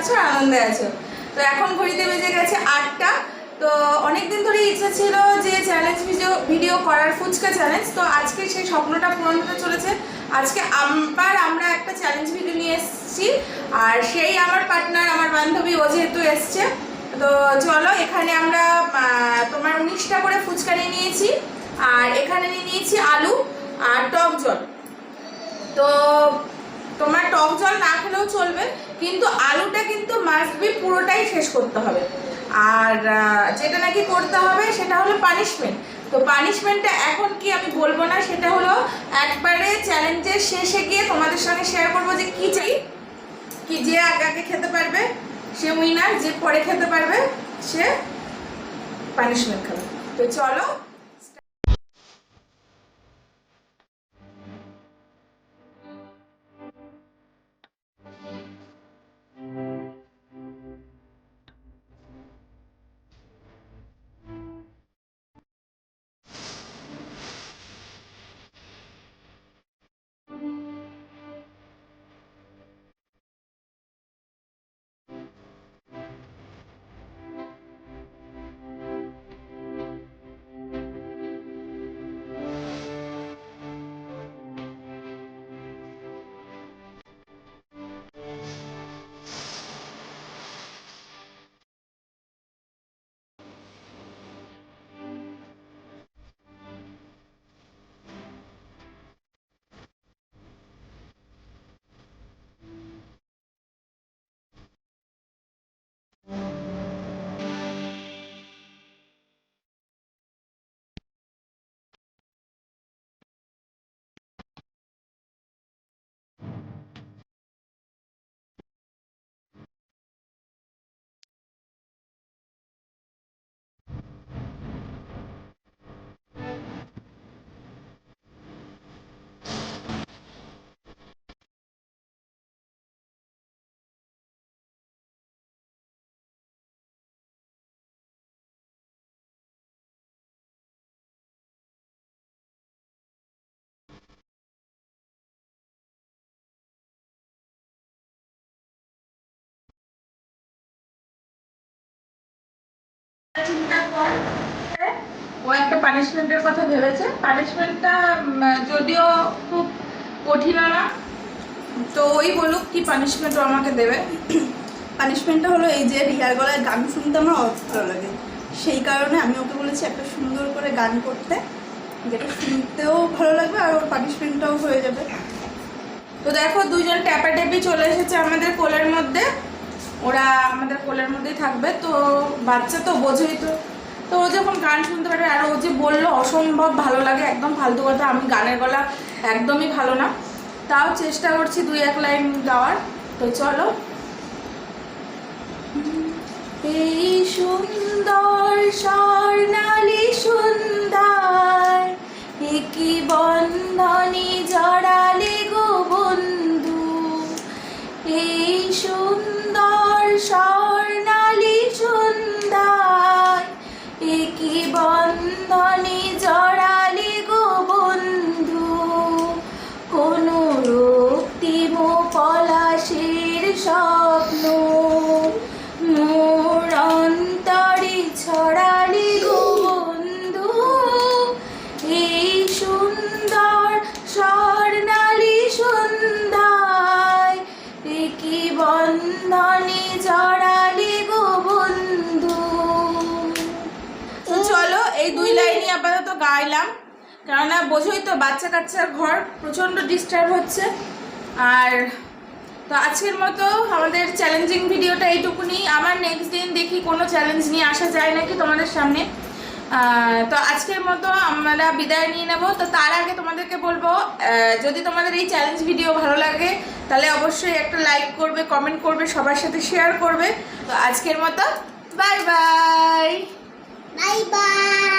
আছো, আনন্দে আছো। তো এখন ঘড়িতে বেজে গেছে 8টা। তো অনেকদিন ধরে ইচ্ছা ছিল যে চ্যালেঞ্জ ভিডিও করার, ফুচকা চ্যালেঞ্জ। তো আজকে সেই স্বপ্নটা পূরণ হতে চলেছে। আজকে আবার আমরা একটা চ্যালেঞ্জ ভিডিও নিয়ে এসেছি, আর সেই আমার পার্টনার, আমার বান্ধবী, ও যেহেতু এসছে। তো চলো, এখানে আমরা তোমার 19টা করে ফুচকা নিয়ে নিয়েছি, আর এখানে নিয়ে নিয়েছি আলু আর টক জল। তো তোমার টক জল না খেলেও চলবে, কিন্তু আলুটা কিন্তু মাস্ট বি পুরোটাই শেষ করতে হবে। আর যেটা নাকি করতে হবে সেটা হলো পানিশমেন্ট। তো পানিশমেন্টটা এখন কি আমি বলবো না, সেটা হলো একবারে চ্যালেঞ্জের শেষে গিয়ে তোমাদের সঙ্গে শেয়ার করবো যে কি চাই, কি যে আগে খেতে পারবে সে উইনার, যে পরে খেতে পারবে সে পানিশমেন্ট খাবে। তো চলো। ও একটা পানিশমেন্টের কথা ভেবেছে। পানিশমেন্টটা যদিও খুব কঠিন না, তো ওই বলুক কি পানিশমেন্ট ও আমাকে দেবে। পানিশমেন্টটা হলো এই যে রিয়ার গলায় গান শুনতে আমার অত ভালো লাগে, সেই কারণে আমি ওকে বলেছি একটা সুন্দর করে গান করতে, যেটা শুনতেও ভালো লাগবে আর ওর পানিশমেন্টটাও হয়ে যাবে। তো দেখো, দুইজন ট্যাপাট্যাপি চলে এসেছে আমাদের কোলের মধ্যে। ওরা আমাদের কোলের মধ্যেই থাকবে। তো বাচ্চা তো বোঝোই তো, তো ও যখন গান শুনতে পারে, আর ও যে বললো অসম্ভব ভালো লাগে, একদম ফালতু কথা। আমি গানের গলা একদমই ভালো না, তাও চেষ্টা করছি 2-1 লাইন গাওয়ার। তো চলো। এই সুন্দর স্বর্ণালী সুন্দর, কি বন্ধনে জড়ালে গো বন্ধু। এই সুন্দর স্বর্ণালী সুন্দর, কি বন্ধনে জড়ালে গো বন্ধু। কোন রক্তিম পলাশের স্বপ্ন মোর অন্তরে ছড়ালি গো বন্ধু। এই সুন্দর স্বর্ণালী সুন্দর, কি বন্ধনে জড়ালি গো বন্ধু। তো চলো, এই 2 লাইনই আপাতত গাইলাম, কেননা বোঝোই তো বাচ্চা কাচ্চার ঘর, প্রচণ্ড ডিস্টার্ব হচ্ছে। আর তো আজকের মতো আমাদের চ্যালেঞ্জিং ভিডিওটা এইটুকুনি। আবার নেক্সট দিন দেখি কোনো চ্যালেঞ্জ নিয়ে আসা যায় নাকি তোমাদের সামনে। তো আজকের মতো আমরা বিদায় নিয়ে নেব। তো তার আগে তোমাদেরকে বলবো, যদি তোমাদের এই চ্যালেঞ্জ ভিডিও ভালো লাগে তাহলে অবশ্যই একটা লাইক করবে, কমেন্ট করবে, সবার সাথে শেয়ার করবে। তো আজকের মতো বাই বাই। Bye bye.